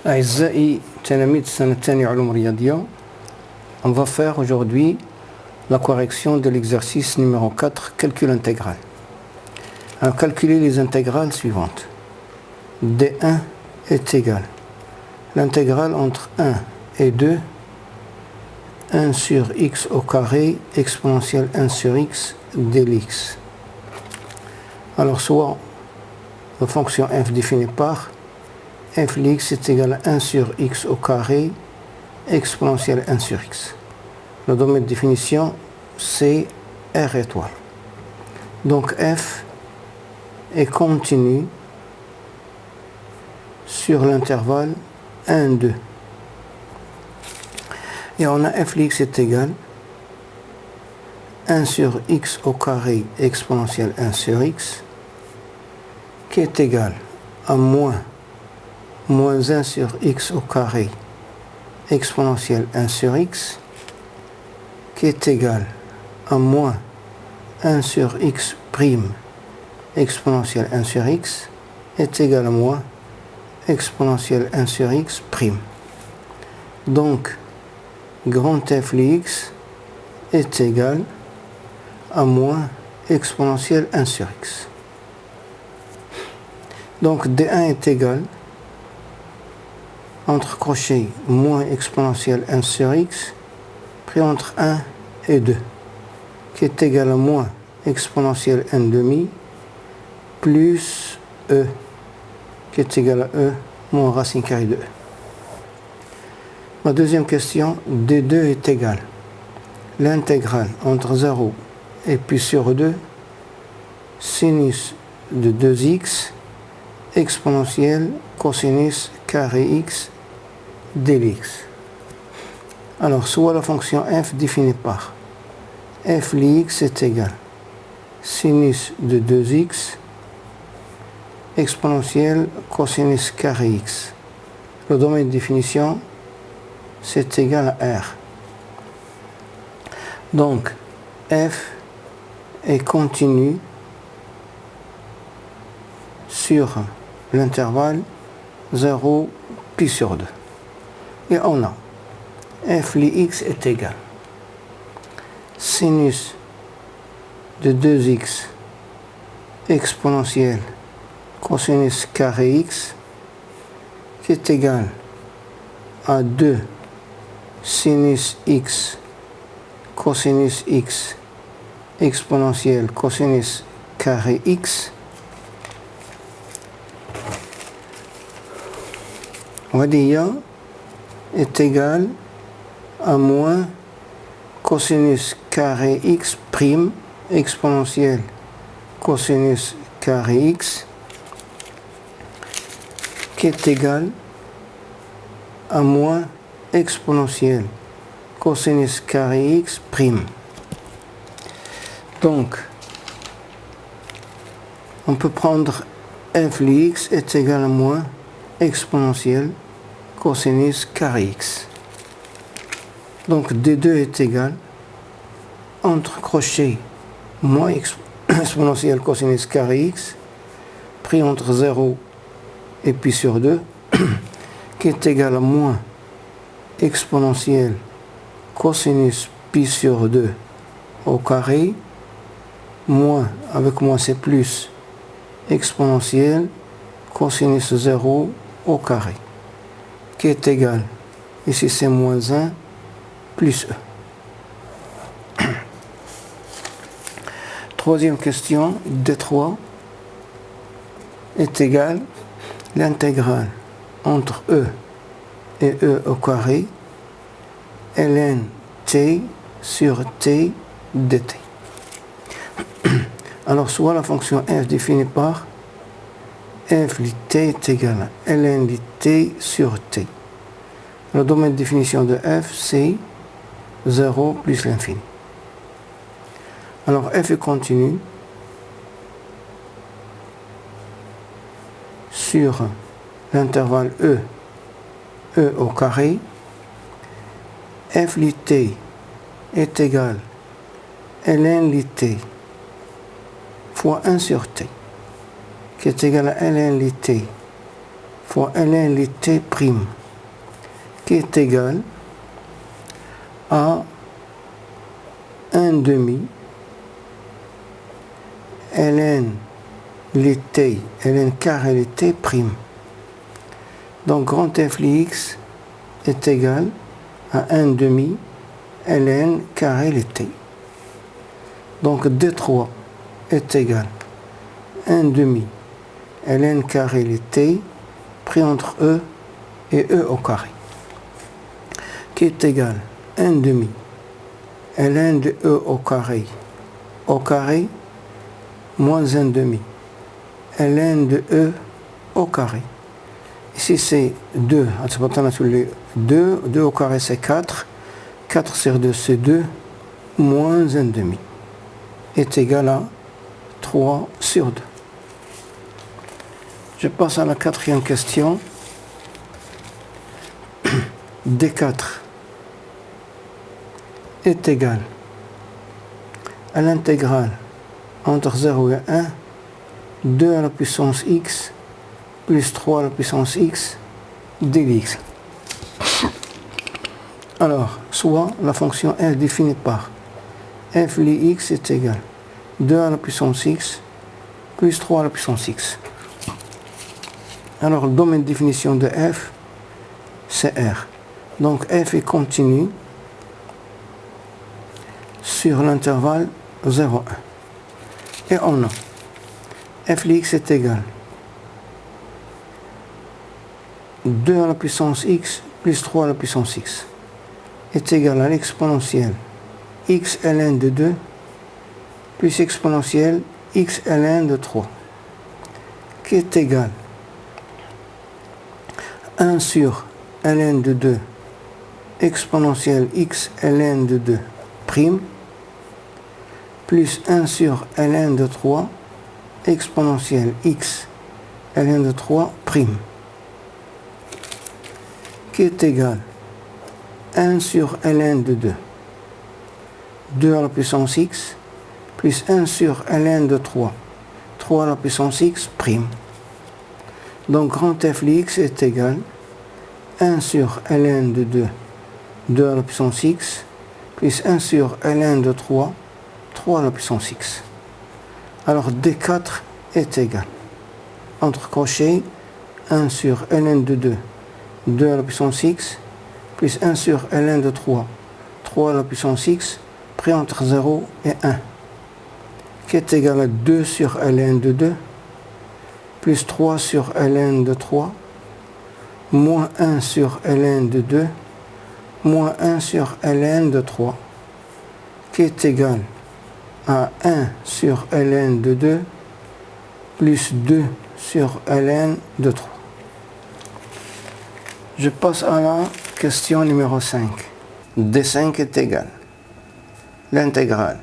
أعزائي تلاميذ السنة الثانية علوم رياضية. On va faire aujourd'hui la correction de l'exercice numéro 4, calcul intégral. Alors calculer les intégrales suivantes. D1 est égal. L'intégrale entre 1 et 2, 1 sur x au carré exponentielle 1 sur x dx. Alors soit la fonction f définie par f de x est égal à 1 sur x au carré exponentielle 1 sur x. Le domaine de définition c'est R étoile. Donc f est continu sur l'intervalle 1, 2. Et on a f de x est égal 1 sur x au carré exponentielle 1 sur x qui est égal à moins 1 sur x au carré exponentielle 1 sur x qui est égal à moins 1 sur x prime exponentielle 1 sur x est égal à moins exponentielle 1 sur x prime. Donc, grand f de x est égal à moins exponentielle 1 sur x. Donc, d1 est égal, entre crochets, moins exponentielle 1 sur x, pris entre 1 et 2, qui est égal à moins exponentielle 1 demi, plus e, qui est égal à e, moins racine carrée de e. Ma deuxième question, d2 est égal. L'intégrale entre 0 et pi sur 2, sinus de 2x, exponentielle cosinus carré x dx. Alors, soit la fonction f définie par f de x est égal sinus de 2x exponentielle cosinus carré x. Le domaine de définition c'est égal à r. Donc, f est continu sur l'intervalle 0 pi sur 2. Et on a f de x est égal sinus de 2x exponentielle cosinus carré x qui est égal à 2 sinus x cosinus x exponentielle cosinus carré x ودي est égal à moins cosinus carré x prime exponentielle cosinus carré x qui est égal à moins exponentielle cosinus carré x prime. Donc, on peut prendre f de x est égal à moins exponentielle cosinus carré x. Donc d2 est égal, entre crochets, moins exponentielle cosinus carré x, pris entre 0 et pi sur 2, qui est égal à moins exponentielle cosinus pi sur 2 au carré, moins, avec moins c'est plus, exponentielle cosinus 0 au carré, qui est égal, ici c'est moins 1, plus e. Troisième question, d3 est égal, l'intégrale entre e et e au carré, ln t sur t dt. Alors, soit la fonction f définie par f de t est égal à ln de t sur t. Le domaine de définition de f, c'est 0 plus l'infini. Alors, f est continu sur l'intervalle e au carré. F de t est égal à ln de t fois 1 sur t, qui est égal à ln de t fois ln lit prime, qui est égal à 1 demi ln lit, ln carré lit prime. Donc grand F Lix est égal à 1 demi ln carré lit. Donc D3 est égal à 1 demi ln carré lit pris entre E et E au carré, qui est égal à 1 demi ln de E au carré moins 1 demi ln de E au carré. Ici c'est 2, 2 au carré c'est 4, 4 sur 2 c'est 2, moins 1 demi est égal à 3 sur 2. Je passe à la quatrième question. D4 est égal à l'intégrale entre 0 et 1, 2 à la puissance x plus 3 à la puissance x dx. Alors, soit la fonction f définie par f Lix est égal à 2 à la puissance x plus 3 à la puissance x. Alors, le domaine de définition de f, c'est R. Donc, f est continu sur l'intervalle 0, 1. Et on a f Lix est égal à 2 à la puissance x plus 3 à la puissance x est égal à l'exponentielle x ln de 2 plus exponentielle x ln de 3, qui est égal à 1 sur ln de 2 exponentielle x ln de 2 prime plus 1 sur ln de 3 exponentielle x ln de 3 prime, qui est égal à 1 sur ln de 2, 2 à la puissance x, plus 1 sur ln de 3, 3 à la puissance x prime. Donc grand F Lix est égal à 1 sur ln de 2, 2 à la puissance x, plus 1 sur ln de 3, 3 à la puissance x. Alors D4 est égal, entre crochets, 1 sur ln de 2, 2 à la puissance x, plus 1 sur ln de 3, 3 à la puissance x, pris entre 0 et 1, qui est égal à 2 sur ln de 2, plus 3 sur ln de 3, moins 1 sur ln de 2, moins 1 sur ln de 3, qui est égal à 1 sur ln de 2, plus 2 sur ln de 3. Je passe à la question numéro 5. D5 est égal à l'intégrale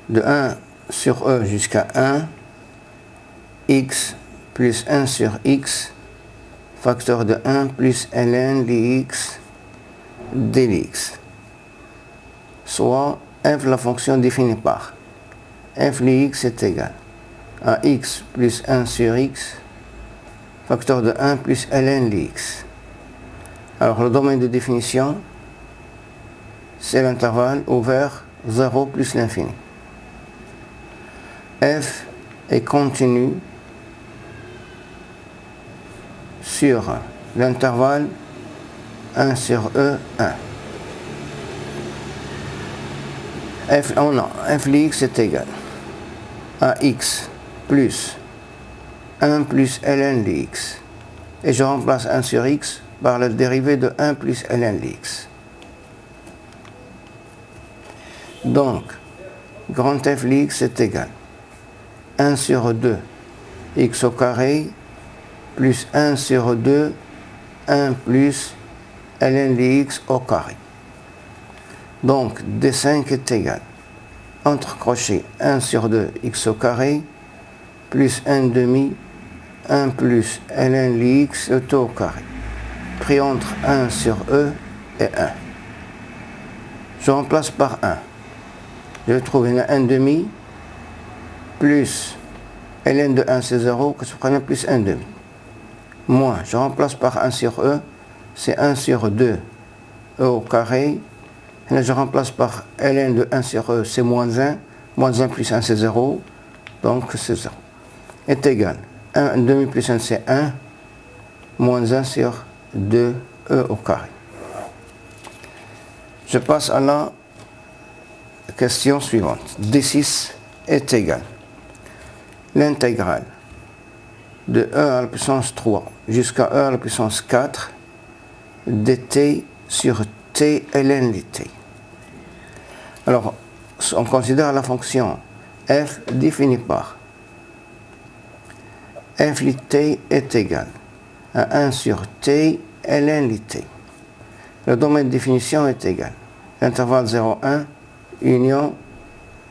de 1 sur E jusqu'à 1, x plus 1 sur x, facteur de 1 plus ln Lix dx, soit f la fonction définie par f Lix est égal à x plus 1 sur x, facteur de 1 plus ln Lix. Alors le domaine de définition, c'est l'intervalle ouvert 0 plus l'infini. F est continu sur l'intervalle 1 sur E, 1. F Lix est égal à x plus 1 plus ln Lix. Et je remplace 1 sur x par la dérivée de 1 plus ln Lix. Donc, grand F Lix est égal à 1 sur 2 x au carré plus 1 sur 2 1 plus ln Lix au carré. Donc, D5 est égal, entre crochets, 1 sur 2 x au carré plus 1 demi 1 plus ln Lix au carré, pris entre 1 sur E et 1. Je remplace par 1. Je trouve 1 demi plus ln de 1 c'est 0, que je prenne plus 1 demi, moins, je remplace par 1 sur E, c'est 1 sur 2 E au carré. Et là, je remplace par ln de 1 sur E, c'est moins 1. Moins 1 plus 1, c'est 0. Donc, c'est 0. Est égal. 1 demi plus 1, c'est 1. Moins 1 sur 2 E au carré. Je passe à la question suivante. D6 est égal. L'intégrale de E à la puissance 3 jusqu'à E à la puissance 4 dt sur t ln dt. Alors, on considère la fonction f définie par f lit t est égal à 1 sur t ln lit t. Le domaine de définition est égal. L'intervalle 0,1 union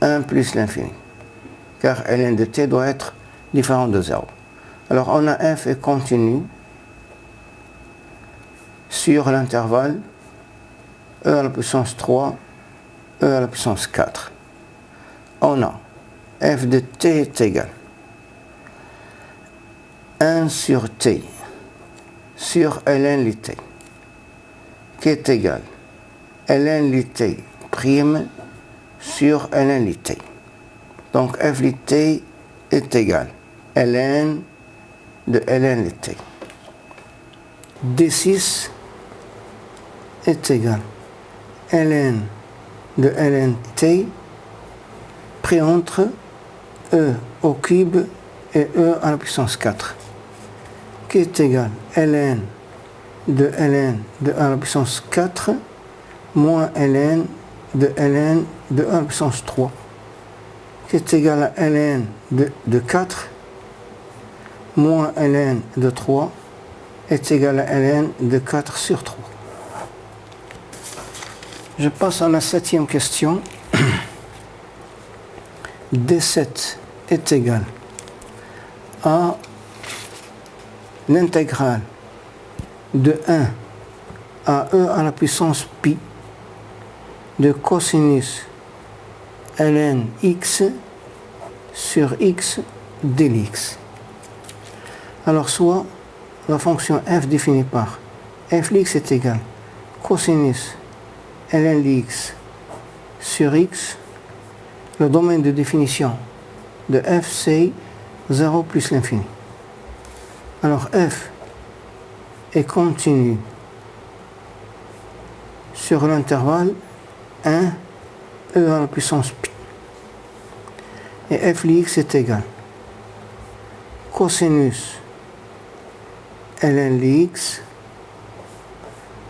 1 plus l'infini. Car ln de t doit être différent de 0. Alors on a f est continu sur l'intervalle e à la puissance 3, e à la puissance 4. On a f de t est égal 1 sur t sur ln lit t, qui est égal ln lit t prime sur ln lit t. Donc f lit t est égal ln de ln lit t. D6 est égal ln de ln t pris entre e au cube et e à la puissance 4, qui est égal ln de ln de 1 à la puissance 4 moins ln de ln de 1 à la puissance 3, qui est égal à ln de 4 moins ln de 3 est égal à ln de 4 sur 3. Je passe à la 7e question. D7 est égal à l'intégrale de 1 à e à la puissance pi de cosinus ln x sur x dx. Alors soit la fonction f définie par f de x est égal cosinus ln de x sur x. Le domaine de définition de f c'est 0 plus l'infini. Alors f est continu sur l'intervalle 1 e à la puissance pi. Et f de x est égal cosinus ln de x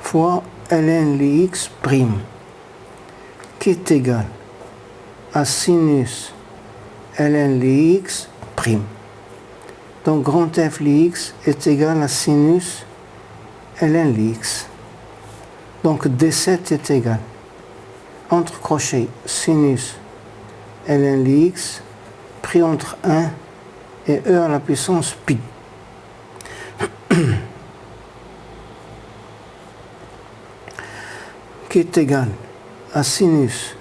fois ln de x prime, qui est égal à sinus ln de x prime. Donc grand f de x est égal à sinus ln de x. Donc D7 est égal entre crochets sinus ln de x pris entre 1 et e à la puissance pi. Qui est égal à sinus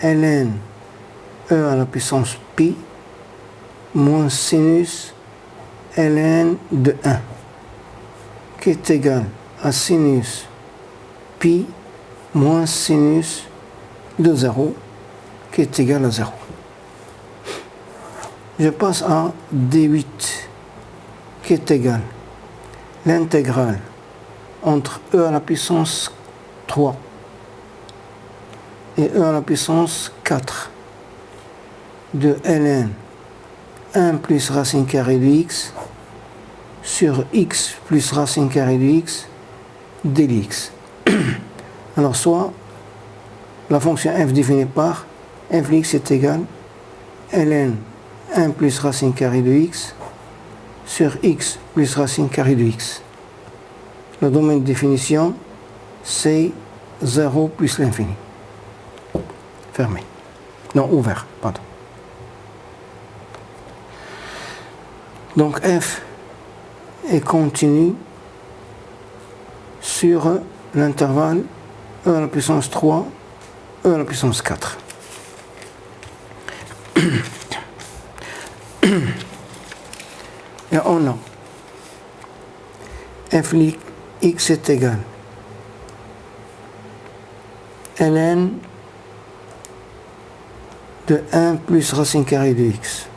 ln e à la puissance pi moins sinus ln de 1, qui est égal à sinus pi moins sinus de 0, qui est égal à 0. Je passe à D8, qui est égal l'intégrale entre e à la puissance 3 et e à la puissance 4 de ln 1 plus racine carrée de x sur x plus racine carrée de x dx. Alors soit la fonction f définie par f de x est égal ln 1 plus racine carrée de x sur x plus racine carrée de x. Le domaine de définition c'est 0 plus l'infini. Fermé. Non, ouvert, pardon. Donc f est continu sur l'intervalle e à la puissance 3, e à la puissance 4. Et on a f x est égal ln de 1 plus racine carrée de x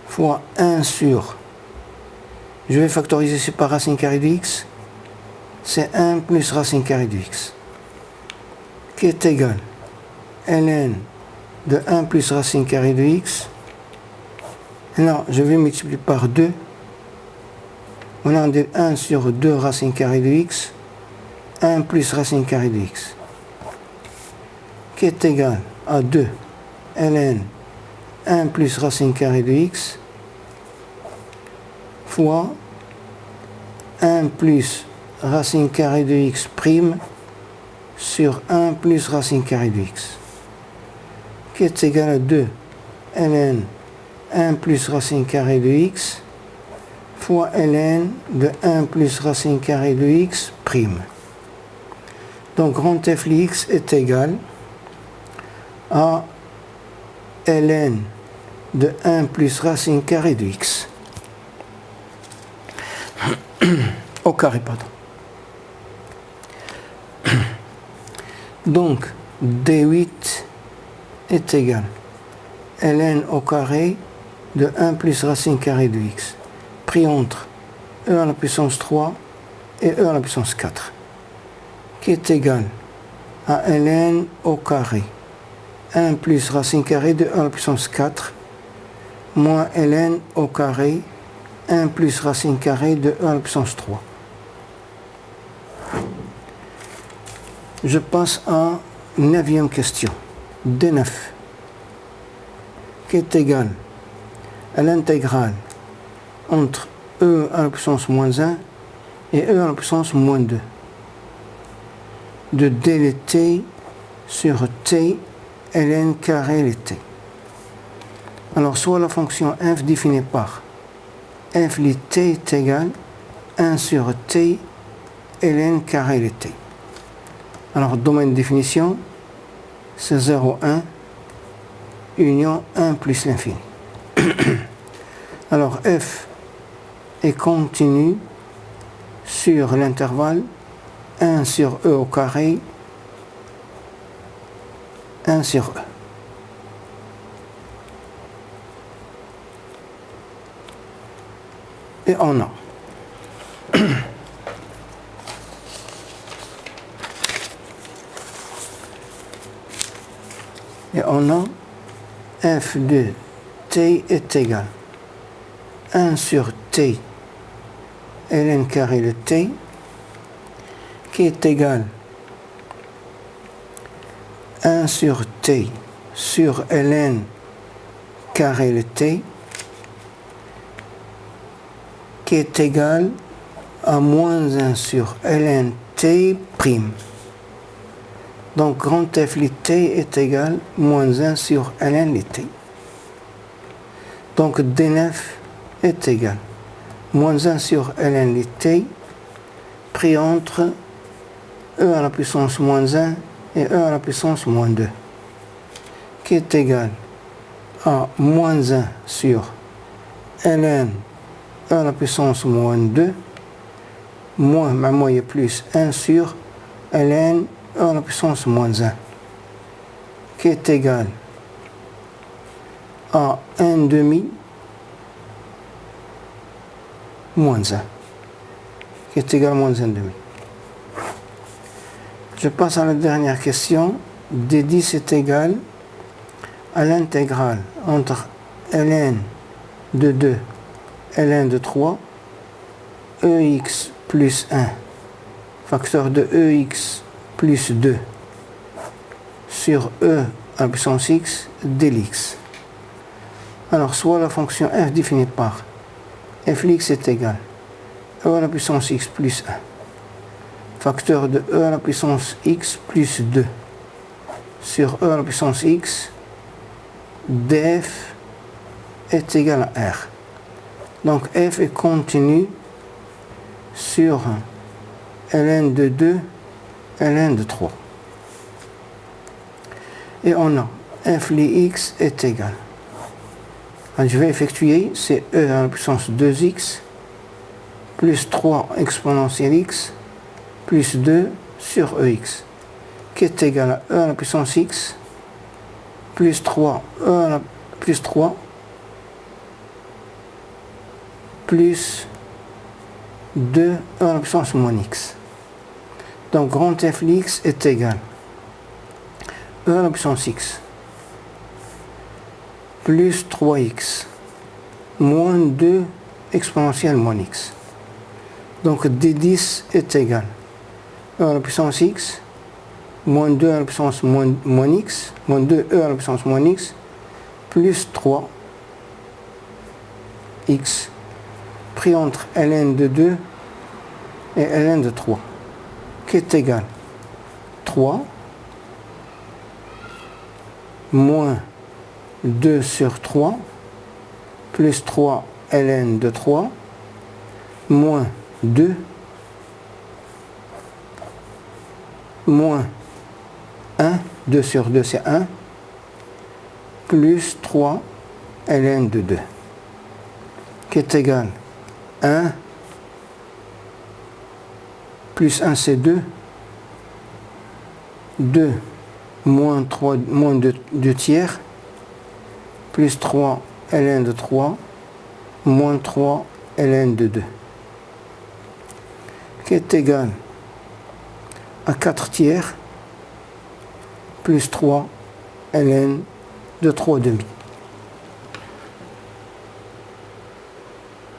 fois 1 sur, je vais factoriser ça par racine carrée de x, c'est 1 plus racine carrée de x, qui est égal ln de 1 plus racine carrée de x. Alors, je vais multiplier par 2. On a 1 sur 2 racine carrée de x, 1 plus racine carrée de x, qui est égal à 2 ln 1 plus racine carrée de x fois 1 plus racine carrée de x prime sur 1 plus racine carrée de x, qui est égal à 2 ln 1 plus racine carrée de x fois ln de 1 plus racine carrée de x prime. Donc grand f x est égal à ln de 1 plus racine carrée de x au carré, pardon. Donc d8 est égal ln au carré de 1 plus racine carrée de x pris entre e à la puissance 3 et e à la puissance 4, qui est égal à ln au carré 1 plus racine carrée de e à la puissance 4 moins ln au carré 1 plus racine carrée de e à la puissance 3. Je passe à 9e question. D9 qui est égal à l'intégrale entre e à la puissance moins 1 et e à la puissance moins 2 de dlt sur t ln carré lt. Alors soit la fonction f définie par f lit t est égal 1 sur t ln carré lt. Alors domaine de définition c'est 0, 1 union 1 plus l'infini. Alors f est continu sur l'intervalle 1 sur e au carré 1 sur e. Et on a f de t est égal 1 sur t ln carré de t qui est égal 1 sur t sur ln carré de t qui est égal à moins 1 sur ln t prime. Donc grand f lit t est égal à moins 1 sur ln lit t. Donc d9 est égal à moins 1 sur ln lit t pris entre e à la puissance moins 1 et e à la puissance moins 2 qui est égal à moins 1 sur ln e à la puissance moins 2 moins ma moyenne plus 1 sur ln e à la puissance moins 1 qui est égal à 1 demi moins 1 qui est égal à moins 1 demi. Je passe à la dernière question. D10 est égal à l'intégrale entre ln de 2 ln de 3 ex plus 1 facteur de ex plus 2 sur e à la puissance x dx. Alors soit la fonction f définie par f x est égal à e à la puissance x plus 1 facteur de e à la puissance x plus 2 sur e à la puissance x df est égal à r. Donc f est continu sur ln de 2 ln de 3. Et on a f lit x est égal. Alors, je vais effectuer, c'est e à la puissance 2x plus 3 exponentielle x plus 2 sur EX, qui est égal à e à la puissance x plus 3 plus 3 plus 2 e à la puissance moins x. Donc grand F de x est égal à e à la puissance x plus 3x moins 2 exponentielle moins x. Donc D10 est égal à e à la puissance x moins 2 à la puissance moins x, moins 2e à la puissance moins x, plus 3x pris entre ln de 2 et ln de 3, qui est égal à 3 moins 2 sur 3 plus 3 ln de 3 moins 2 moins 1, 2 sur 2 c'est 1, plus 3 ln de 2, qui est égal à 1 plus 1 c'est 2, 2 moins 3 moins 2 tiers, plus 3 ln de 3 moins 3 ln de 2, qui est égal à 4 tiers plus 3 ln de 3 demi.